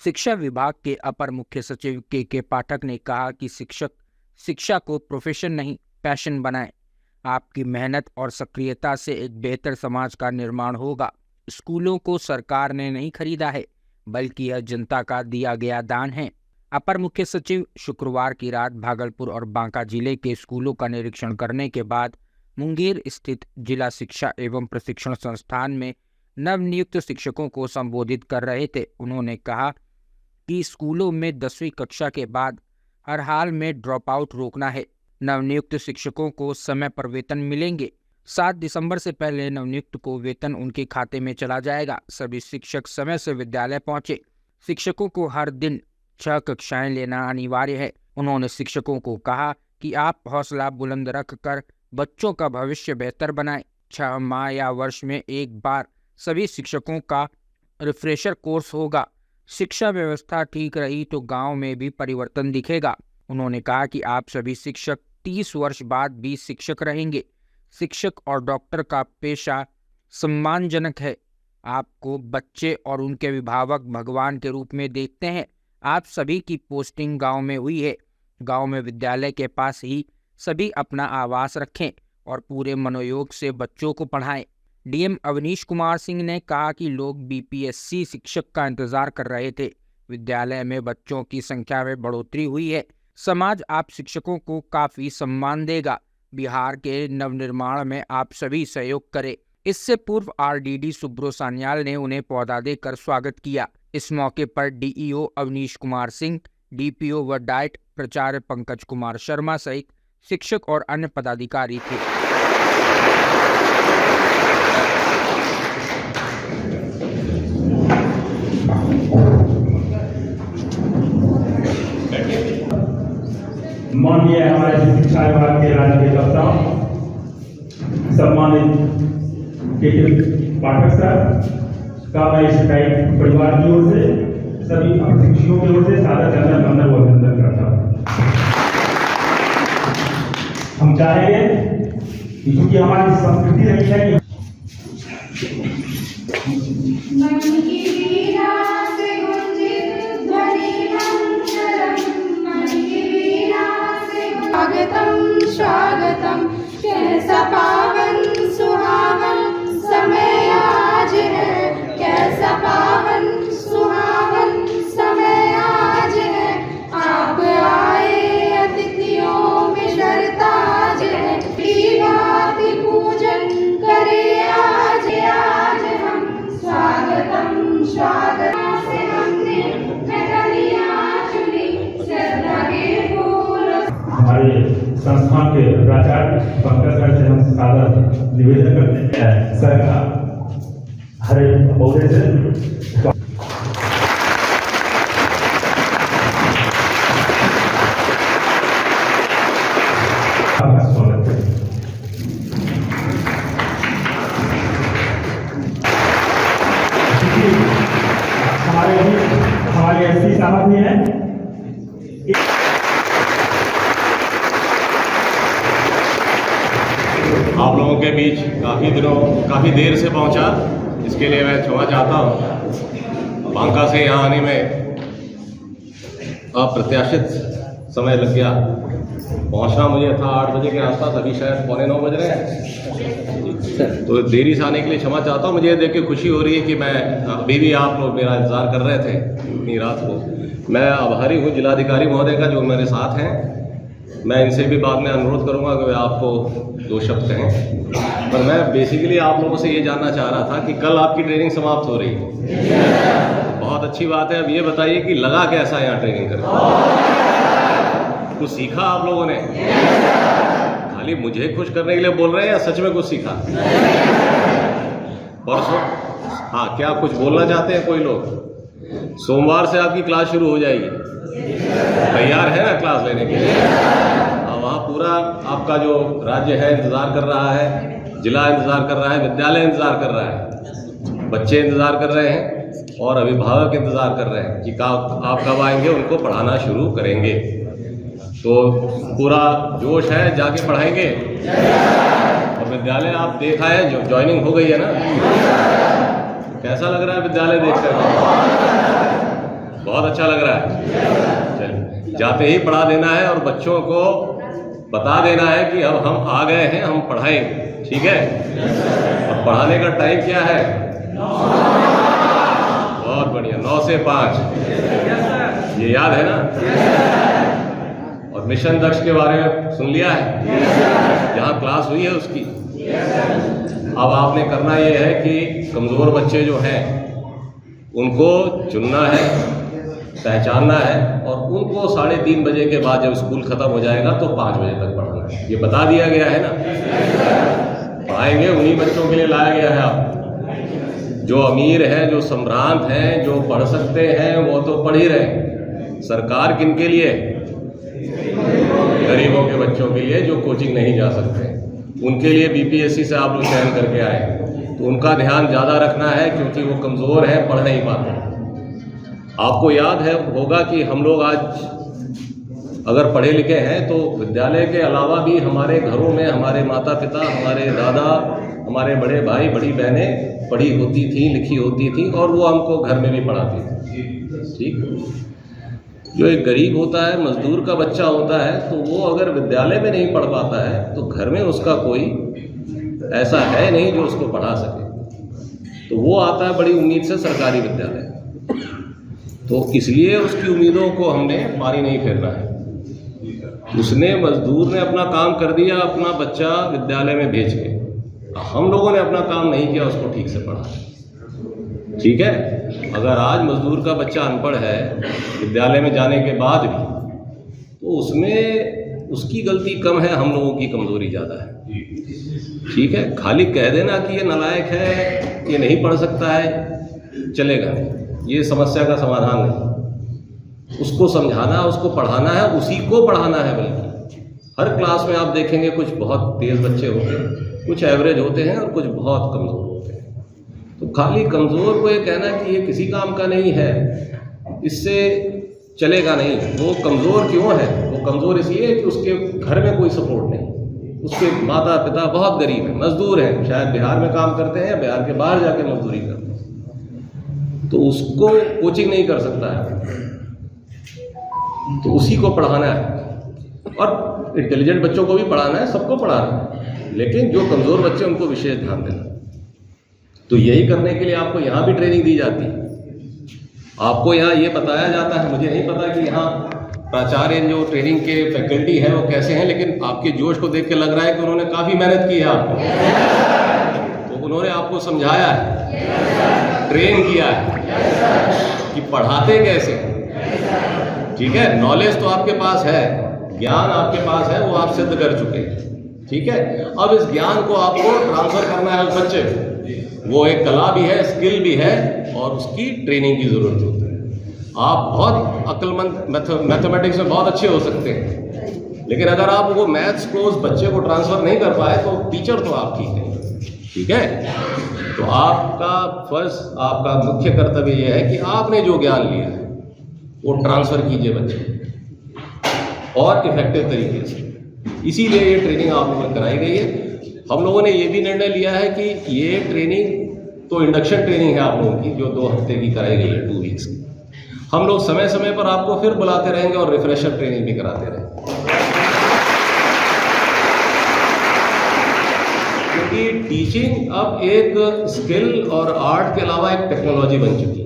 शिक्षा विभाग के अपर मुख्य सचिव के पाठक ने कहा कि शिक्षक शिक्षा को प्रोफेशन नहीं पैशन बनाएं। आपकी मेहनत और सक्रियता से एक बेहतर समाज का निर्माण होगा। स्कूलों को सरकार ने नहीं खरीदा है, बल्कि यह जनता का दिया गया दान है। अपर मुख्य सचिव शुक्रवार की रात भागलपुर और बांका जिले के स्कूलों का निरीक्षण करने के बाद मुंगेर स्थित जिला शिक्षा एवं प्रशिक्षण संस्थान में नवनियुक्त शिक्षकों को संबोधित कर रहे थे। उन्होंने कहा कि स्कूलों में 10वीं कक्षा के बाद हर हाल में ड्रॉप आउट रोकना है। नवनियुक्त शिक्षकों को समय पर वेतन मिलेंगे। 7 दिसंबर से पहले नवनियुक्त को वेतन उनके खाते में चला जाएगा। सभी शिक्षक समय से विद्यालय पहुंचे। शिक्षकों को हर दिन 6 कक्षाएं लेना अनिवार्य है। उन्होंने शिक्षकों को कहा कि आप हौसला बुलंद रखकर बच्चों का भविष्य बेहतर बनाएं। 6 माह या वर्ष में एक बार सभी शिक्षकों का रिफ्रेशर कोर्स होगा। शिक्षा व्यवस्था ठीक रही तो गांव में भी परिवर्तन दिखेगा। उन्होंने कहा कि आप सभी शिक्षक 30 वर्ष बाद भी शिक्षक रहेंगे। शिक्षक और डॉक्टर का पेशा सम्मानजनक है। आपको बच्चे और उनके अभिभावक भगवान के रूप में देखते हैं। आप सभी की पोस्टिंग गांव में हुई है। गांव में विद्यालय के पास ही सभी अपना आवास रखें और पूरे मनोयोग से बच्चों को पढ़ाएं। डीएम अवनीश कुमार सिंह ने कहा कि लोग बीपीएससी शिक्षक का इंतजार कर रहे थे। विद्यालय में बच्चों की संख्या में बढ़ोतरी हुई है। समाज आप शिक्षकों को काफी सम्मान देगा। बिहार के नवनिर्माण में आप सभी सहयोग करें। इससे पूर्व आरडीडी सुब्रो सान्याल ने उन्हें पौधा देकर स्वागत किया। इस मौके पर डीईओ अवनीश कुमार सिंह, डीपीओ व डाइट प्राचार्य पंकज कुमार शर्मा सहित शिक्षक और अन्य पदाधिकारी थे। माननीय हमारे शिक्षा विभाग के राज्य के कप्तान सम्मानित के पाठक साहब का मैं शिकायत परिवार की ओर से सभी शिक्षकों की ओर से सादर चंदन वंदन व अभिनंदन करता हूँ। हम चाहेंगे कि चूंकि हमारी संस्कृति रही है स्वागतम कैसा पावन सुहावन समय आज है। कैसा पावन सुहावन समय आज है। आप आए अतिथियों में शरताज है। भांति पूजन करे आज आज हम स्वागतम स्वागतम से हमने मेहरियां चुनी श्रद्धा के फूल। हमारे संस्थान के प्राचार्य पंकज सर से हम सादर निवेदन करते हैं सर का हरे पौधे से स्वागत है। हमारे एसपी साहब भी हैं। आप लोगों के बीच काफ़ी देर से पहुंचा, इसके लिए मैं क्षमा चाहता हूं। बांका से यहाँ आने में अप्रत्याशित समय लग गया। पहुंचना मुझे था 8 बजे के आसपास, अभी शायद 8:45 बज रहे हैं। तो देरी से आने के लिए क्षमा चाहता हूं। मुझे देख के खुशी हो रही है कि मैं अभी भी आप लोग मेरा इंतज़ार कर रहे थे इतनी रात को। मैं आभारी हूँ जिलाधिकारी महोदय का जो मेरे साथ हैं। मैं इनसे भी बाद में अनुरोध करूंगा कि वे आपको 2 शब्द कहें। पर मैं बेसिकली आप लोगों से ये जानना चाह रहा था कि कल आपकी ट्रेनिंग समाप्त हो रही है। बहुत अच्छी बात है। अब ये बताइए कि लगा कैसा यहाँ ट्रेनिंग करके? कुछ सीखा आप लोगों ने? खाली मुझे खुश करने के लिए बोल रहे हैं या सच में कुछ सीखा? परसों हाँ, क्या कुछ बोलना चाहते हैं कोई लोग? सोमवार से आपकी क्लास शुरू हो जाएगी। तैयार है ना क्लास लेने के लिए? वहाँ पूरा आपका जो राज्य है इंतज़ार कर रहा है, जिला इंतज़ार कर रहा है, विद्यालय इंतज़ार कर रहा है, बच्चे इंतज़ार कर रहे हैं और अभिभावक इंतज़ार कर रहे हैं कि आप कब आएंगे, उनको पढ़ाना शुरू करेंगे। तो पूरा जोश है, जाके पढ़ाएंगे। और विद्यालय आप देखा है, जो ज्वाइनिंग हो गई है ना, कैसा लग रहा है विद्यालय देखकर? बहुत बहुत अच्छा लग रहा है। चलिए, जाते ही पढ़ा देना है और बच्चों को बता देना है कि अब हम आ गए हैं, हम पढ़ाएंगे। ठीक है, अब पढ़ाने का टाइम क्या है? बहुत बढ़िया, 9 से 5। ये याद है ना? और मिशन दक्ष के बारे में सुन लिया है, जहाँ क्लास हुई है उसकी। अब आपने करना ये है कि कमज़ोर बच्चे जो हैं उनको चुनना है, पहचानना है और उनको 3:30 बजे के बाद जब स्कूल ख़त्म हो जाएगा तो 5 बजे तक पढ़ाना है। ये बता दिया गया है ना? पढ़ाएंगे, उन्हीं बच्चों के लिए लाया गया है। आप जो अमीर हैं, जो सम्रांत हैं, जो पढ़ सकते हैं वो तो पढ़ ही रहे। सरकार किन के लिए? गरीबों के बच्चों के लिए, जो कोचिंग नहीं जा सकते, उनके लिए बीपीएससी से आप लोग चयन करके आए, तो उनका ध्यान ज़्यादा रखना है क्योंकि वो कमज़ोर हैं, पढ़ नहीं पाते। आपको याद है होगा कि हम लोग आज अगर पढ़े लिखे हैं तो विद्यालय के अलावा भी हमारे घरों में हमारे माता पिता, हमारे दादा, हमारे बड़े भाई, बड़ी बहनें पढ़ी होती थी, लिखी होती थी और वो हमको घर में भी पढ़ाती थी। ठीक, जो एक गरीब होता है, मजदूर का बच्चा होता है, तो वो अगर विद्यालय में नहीं पढ़ पाता है तो घर में उसका कोई ऐसा है नहीं जो उसको पढ़ा सके, तो वो आता है बड़ी उम्मीद से सरकारी विद्यालय। तो इसलिए उसकी उम्मीदों को हमने पानी नहीं फेरना है। उसने, मजदूर ने अपना काम कर दिया, अपना बच्चा विद्यालय में भेज के, हम लोगों ने अपना काम नहीं किया, उसको ठीक से पढ़ा। ठीक है, अगर आज मजदूर का बच्चा अनपढ़ है विद्यालय में जाने के बाद भी, तो उसमें उसकी गलती कम है, हम लोगों की कमजोरी ज़्यादा है। ठीक है, खाली कह देना कि ये नालायक है, ये नहीं पढ़ सकता है, चलेगा नहीं, ये समस्या का समाधान नहीं। उसको समझाना, उसको पढ़ाना है, उसी को पढ़ाना है। बल्कि हर क्लास में आप देखेंगे कुछ बहुत तेज़ बच्चे होते हैं, कुछ एवरेज होते हैं और कुछ बहुत कमज़ोर होते हैं। तो खाली कमज़ोर को ये कहना कि ये किसी काम का नहीं है, इससे चलेगा नहीं। वो कमज़ोर क्यों है? वो कमज़ोर इसलिए कि उसके घर में कोई सपोर्ट नहीं, उसके माता पिता बहुत गरीब हैं, मजदूर हैं, शायद बिहार में काम करते हैं या बिहार के बाहर जाके मजदूरी करते हैं, तो उसको कोचिंग नहीं कर सकता है, तो उसी को पढ़ाना है। और इंटेलिजेंट बच्चों को भी पढ़ाना है, सबको पढ़ाना है, लेकिन जो कमज़ोर बच्चे उनको विशेष ध्यान देना। तो यही करने के लिए आपको यहाँ भी ट्रेनिंग दी जाती है। आपको यहाँ ये बताया जाता है, मुझे नहीं पता कि यहाँ प्राचार्य जो ट्रेनिंग के फैकल्टी है वो कैसे हैं, लेकिन आपके जोश को देख के लग रहा है कि उन्होंने काफ़ी मेहनत की है आपको। तो उन्होंने आपको समझाया है, ट्रेन किया है कि पढ़ाते कैसे। ठीक है, नॉलेज तो आपके पास है, ज्ञान आपके पास है, वो आप सिद्ध कर चुके हैं। ठीक है, अब इस ज्ञान को आपको ट्रांसफर करना है उस बच्चे को। वो एक कला भी है, स्किल भी है और उसकी ट्रेनिंग की ज़रूरत होती है। आप बहुत अक्लमंद, मैथमेटिक्स में बहुत अच्छे हो सकते हैं, लेकिन अगर आप वो मैथ्स को उस बच्चे को ट्रांसफ़र नहीं कर पाए तो टीचर तो आप ठीक नहीं। ठीक है, तो आपका फर्ज, आपका मुख्य कर्तव्य ये है कि आपने जो ज्ञान लिया है वो ट्रांसफ़र कीजिए बच्चे और इफेक्टिव तरीके से। इसीलिए ये ट्रेनिंग आप लोगों को कराई गई है। हम लोगों ने ये भी निर्णय लिया है कि ये ट्रेनिंग तो इंडक्शन ट्रेनिंग है आप लोगों की, जो 2 हफ्ते की कराई गई है, 2 वीक्स की। हम लोग समय समय पर आपको फिर बुलाते रहेंगे और रिफ्रेशर ट्रेनिंग भी कराते रहेंगे, क्योंकि टीचिंग अब एक स्किल और आर्ट के अलावा एक टेक्नोलॉजी बन चुकी है।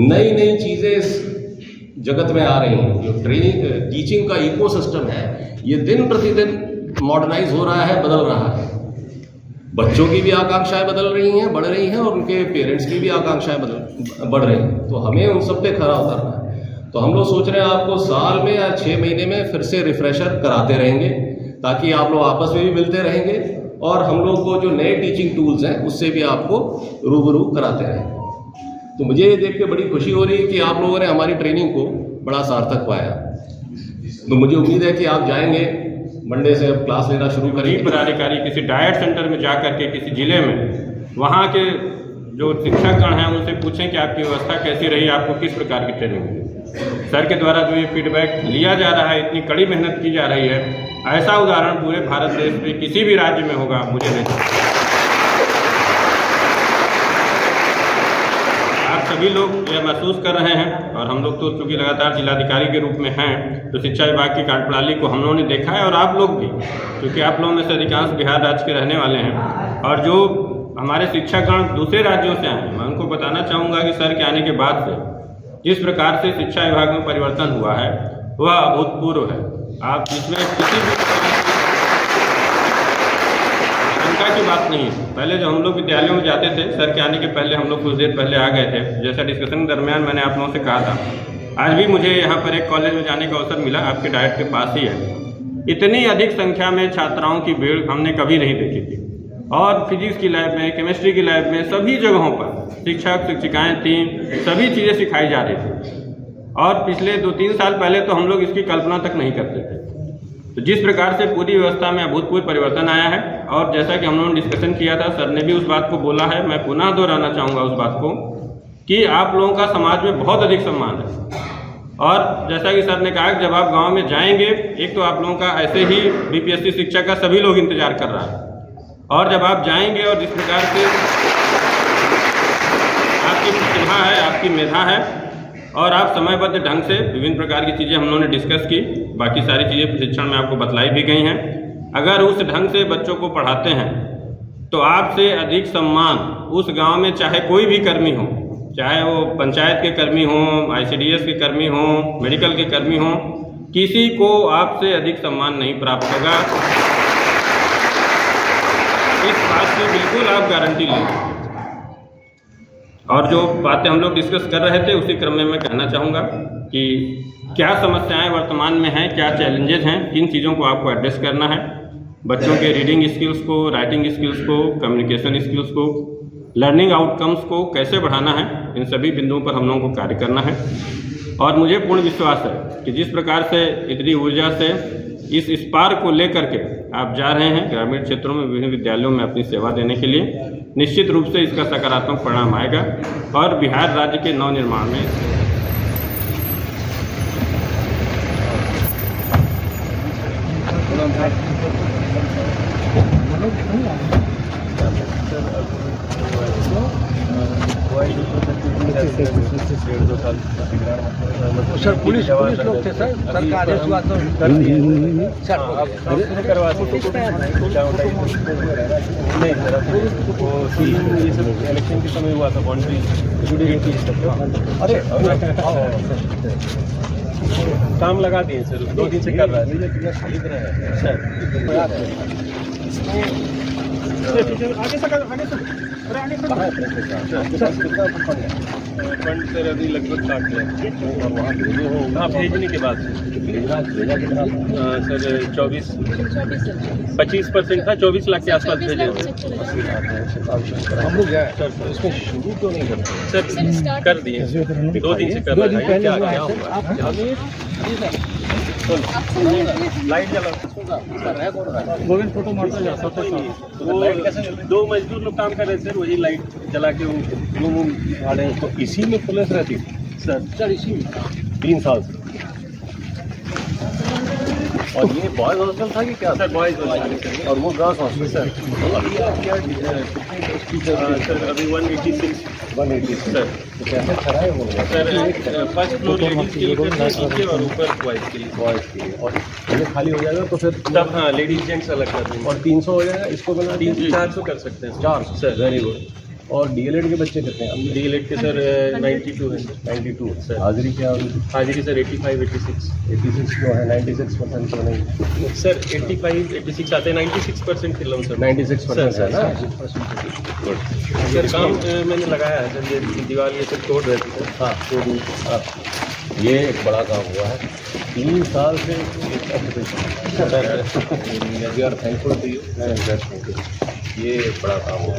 नई नई चीज़ें इस जगत में आ रही हैं। जो टीचिंग का इकोसिस्टम है ये दिन प्रतिदिन मॉडर्नाइज हो रहा है, बदल रहा है। बच्चों की भी आकांक्षाएं बदल रही हैं, बढ़ रही हैं, और उनके पेरेंट्स की भी आकांक्षाएं बढ़ रही हैं। तो हमें उन सब पे खरा उतरना है। तो हम लोग सोच रहे हैं आपको साल में या 6 महीने में फिर से रिफ्रेशर कराते रहेंगे, ताकि आप लोग आपस में भी मिलते रहेंगे और हम लोग को जो नए टीचिंग टूल्स हैं उससे भी आपको रूबरू कराते रहेंगे। तो मुझे ये देख के बड़ी खुशी हो रही है कि आप लोगों ने हमारी ट्रेनिंग को बड़ा सार्थक पाया। तो मुझे उम्मीद है कि आप जाएंगे, मंडे से अब क्लास लेना शुरू करेंगे। पदाधिकारी किसी डाइट सेंटर में जा करके किसी ज़िले में वहाँ के जो शिक्षकगण हैं उनसे पूछें कि आपकी व्यवस्था कैसी रही, आपको किस प्रकार की ट्रेनिंग मिली। सर के द्वारा जो ये फीडबैक लिया जा रहा है, इतनी कड़ी मेहनत की जा रही है, ऐसा उदाहरण पूरे भारत देश में किसी भी राज्य में होगा मुझे नहीं। आप सभी लोग यह महसूस कर रहे हैं, और हम लोग तो चूँकि लगातार जिलाधिकारी के रूप में हैं, तो शिक्षा विभाग की कार्यप्रणाली को हम लोगों ने देखा है, और आप लोग भी, क्योंकि आप लोगों में से अधिकांश बिहार राज्य के रहने वाले हैं, और जो हमारे शिक्षकगण दूसरे राज्यों से आए हैं, मैं उनको बताना चाहूँगा कि सर के आने के बाद से जिस प्रकार से शिक्षा विभाग में परिवर्तन हुआ है वह अभूतपूर्व है। आप इसमें किसी भी शंका की बात नहीं है। पहले जब हम लोग विद्यालयों में जाते थे, सर के आने के पहले हम लोग कुछ देर पहले आ गए थे, जैसा डिस्कशन के दरमियान मैंने आप लोगों से कहा था, आज भी मुझे यहाँ पर एक कॉलेज में जाने का अवसर मिला, आपके डायट के पास ही है। इतनी अधिक संख्या में छात्राओं की भीड़ हमने कभी नहीं देखी थी, और फिजिक्स की लैब में, केमिस्ट्री की लैब में, सभी जगहों पर शिक्षक शिक्षिकाएँ थीं, सभी चीज़ें सिखाई जा रही थी, और पिछले 2-3 साल पहले तो हम लोग इसकी कल्पना तक नहीं करते थे। तो जिस प्रकार से पूरी व्यवस्था में अभूतपूर्व परिवर्तन आया है, और जैसा कि हम लोगों ने डिस्कशन किया था, सर ने भी उस बात को बोला है, मैं पुनः दोहराना चाहूँगा उस बात को, कि आप लोगों का समाज में बहुत अधिक सम्मान है। और जैसा कि सर ने कहा कि जब आप गांव में जाएंगे, एक तो आप लोगों का ऐसे ही बीपीएससी शिक्षा का सभी लोग इंतजार कर रहा है, और जब आप जाएंगे और जिस प्रकार से आपकी प्रतिभा है, आपकी मेधा है, और आप समयबद्ध ढंग से विभिन्न प्रकार की चीज़ें हम लोगों ने डिस्कस की, बाकी सारी चीज़ें प्रशिक्षण में आपको बतलाई भी गई हैं। अगर उस ढंग से बच्चों को पढ़ाते हैं तो आपसे अधिक सम्मान उस गांव में चाहे कोई भी कर्मी हो, चाहे वो पंचायत के कर्मी हों, आईसीडीएस के कर्मी हों, मेडिकल के कर्मी हों, किसी को आपसे अधिक सम्मान नहीं प्राप्त होगा। इस बात की बिल्कुल आप गारंटी लें। और जो बातें हम लोग डिस्कस कर रहे थे, उसी क्रम में मैं कहना चाहूँगा कि क्या समस्याएं वर्तमान में हैं, क्या चैलेंजेस हैं, किन चीज़ों को आपको एड्रेस करना है, बच्चों के रीडिंग स्किल्स को, राइटिंग स्किल्स को, कम्युनिकेशन स्किल्स को, लर्निंग आउटकम्स को कैसे बढ़ाना है, इन सभी बिंदुओं पर हम लोगों को कार्य करना है। और मुझे पूर्ण विश्वास है कि जिस प्रकार से इतनी ऊर्जा से इस स्पार्क को लेकर के आप जा रहे हैं ग्रामीण क्षेत्रों में विभिन्न विद्यालयों में अपनी सेवा देने के लिए, निश्चित रूप से इसका सकारात्मक परिणाम आएगा, और बिहार राज्य के नवनिर्माण में सर पुलिस लोग थे सर का आदेश हुआ तो इलेक्शन के समय हुआ था बाउंड्री। अरे काम लगा दिए सर, 2 दिन से कर रहा है फंड सर अभी लगभग 60 लाख और वहाँ भेजे हो, वहाँ भेजने के बाद सर 25% था, 24 लाख के आसपास भेजे हम लोग सर इसमें शुरू क्यों नहीं करते सर? कर दिए 2 दिन से कर रहे हैं। क्या हुआ? लाइट जला गोविंद फोटो मारता जाता था, वो 2 मजदूर लोग काम कर रहे थे, वही लाइट जला के वो वाले। तो इसी में पुलिस रहती थी सर इसी में 3 साल से। और ये बॉयज हॉस्टल था कि क्या सर? बॉयज हॉस्टल, और वो गर्ल्स हॉस्टल सर। अभी आप क्या सर? अभी 186 सर। तो कैसे खड़ा है वो सर? फर्स्ट फ्लोर लेडीज के लिए नीचे और ऊपर बॉयज के लिए और ये खाली हो जाएगा तो फिर तब हाँ लेडीज जेंट्स अलग कर देंगे। और 300 हो जाएगा, इसको बना 400 कर सकते हैं 400 सर। Very good. और डीएलएड के बच्चे कितने हैं? डीएलएड के सर 92 है। 92 सर। हाजिरी क्या होगी? हाजिरी सर 85 86 जो है 96% तो नहीं सर। 85 86 आते हैं, 96% फिल्म सर। 96% है ना सर। काम मैंने लगाया है सर, ये दीवार ये सब तोड़ रहे थे। हाँ हाँ, ये एक बड़ा काम हुआ है 3 साल से सर। थैंकफुल टू यू, ये बड़ा काम हुआ।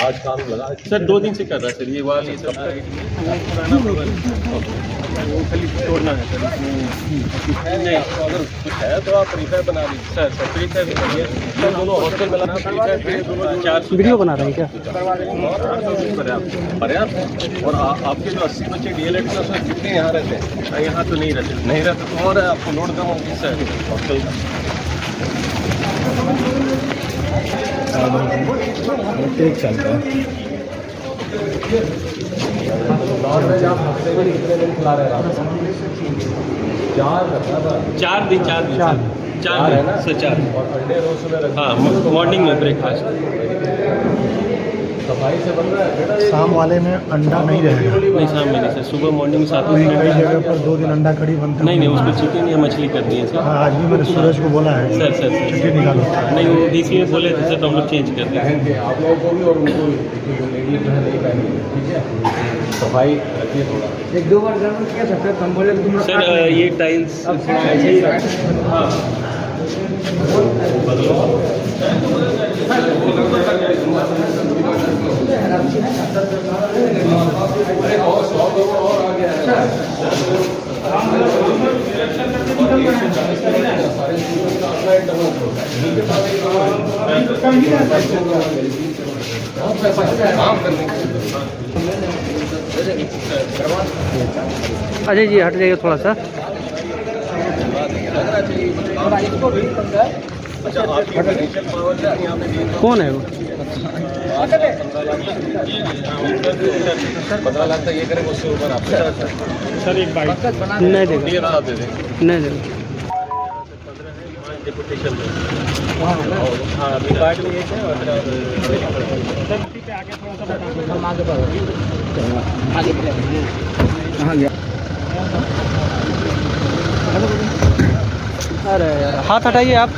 आज काम लगा सर, 2 दिन से कर रहा है सर। ये वाल ये सब पुराना वो खाली तोड़ना है सर। नहीं अगर कुछ है तो आप प्रीफायर बना लीजिए सर। सर प्रीफायर बनाइए सर, दोनों हॉस्टल में लगा दोनों 4 वीडियो बना रहे हैं क्या? पर्याप्त। और आपके जो 80 बच्चे डीएलएड में सर कितने यहाँ रहते हैं? यहाँ तो नहीं रहते तो और आपको लोड कम होगी सर हॉस्टल। ठीक चलता है। नॉन वेज आप हफ्ते में कितने दिन खिला रहे हैं रात को? 4 करना था। 4 दिन चार है ना सर 4 और अंडे रोज सुबह रखते हाँ मॉर्निंग में ब्रेकफास्ट। सफाई से बन रहा है बेटा ये शाम वाले में अंडा नहीं रहेगा। नहीं शाम में नहीं सर, सुबह मॉर्निंग 7 कई बजे। जगह पर 2 दिन अंडा कड़ी बनता है। नहीं उसको चिकन या मछली कर दिए सर। हाँ, आज भी मैंने सूरज को बोला है सर छुट्टी निकालो। नहीं वो बीसी में बोले थे सर, तो हम लोग चेंज कर दिए। पहन के आप लोगों को भी और उनको भी, देखिए जो लेडीज जो है नहीं पहनी, ठीक है, सफाई रखिए थोड़ा। 1-2 बार गर्म किया था सर, कंबल सर ये टाइल्स ऐसे ही हाँ बदलो। अजय जी हट जाइए थोड़ा सा। कौन है वो? 15 लाख तक ये करें, उससे ऊपर आप सर एक बाइक नहीं देगा, नहीं दे दें। नहीं देगा। डिपुटेशन में हाँ रिकॉर्ड में एक है और अरे यार हाथ हटाइए आप।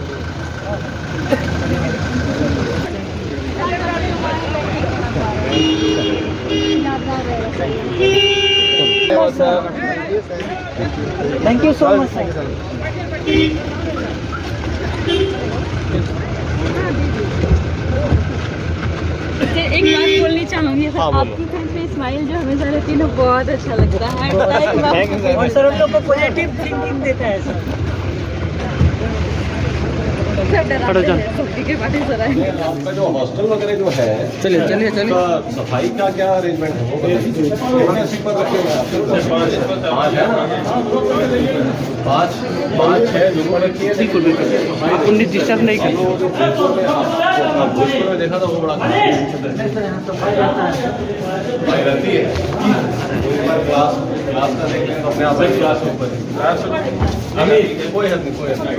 Thank you so much. एक बात बोलनी चाहूंगी सर, आपकी फेस पे स्माइल जो हमेशा रहती है ना, बहुत अच्छा लगता है। और सर उन लोग को पॉजिटिव थिंकिंग देता है सर। आपका जो हॉस्टल वगैरह जो है, चलिए उसका सफाई का क्या अरेंजमेंट है वो बताइए। कितने स्वीपर रखेंगे आप? 5 है ना, 5 6 जरूर रखिए। बिल्कुल आप उन्हें डिस्टर्ब नहीं करें। भोजपुर में देखा था वो बड़ा सफाई रहती है। क्लास का देख लें तो अपने आप ही क्लास के ऊपर कोई हद नहीं, कोई हद नहीं।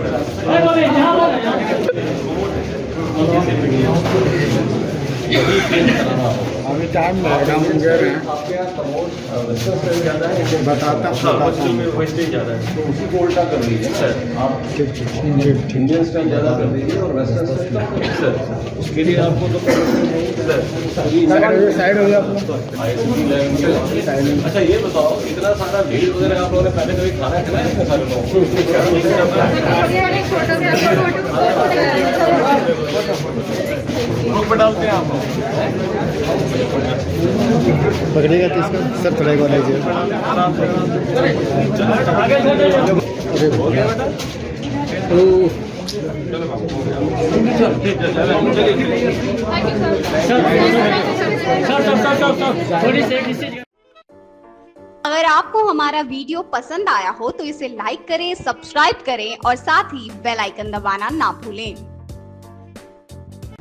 अभी टाइम लगेगा, हम गए हैं आपके यहाँ प्रमोट वेस्टर्न से ज़्यादा है, बताता वेस्टेज ज़्यादा है तो उसी को उल्टा कर लीजिए सर। आप इंडियन स्टाइल ज़्यादा कर दीजिए और वेस्टर्न स्टाइल कम कर दीजिए सर। उसके लिए आपको तो साइड हो गया। अच्छा ये बताओ, इतना सारा भीड़ वगैरह आप लोगों ने पहले कभी खाना खिलाया इतने सारे लोगों ग्रुप में डालते हैं आप लोग? पकड़ेगा तो इसका सर पड़ेगा नहीं जी। हो गया बेटा? अगर आपको हमारा वीडियो पसंद आया हो तो इसे लाइक करें, सब्सक्राइब करें और साथ ही बेल आइकन दबाना ना भूलें।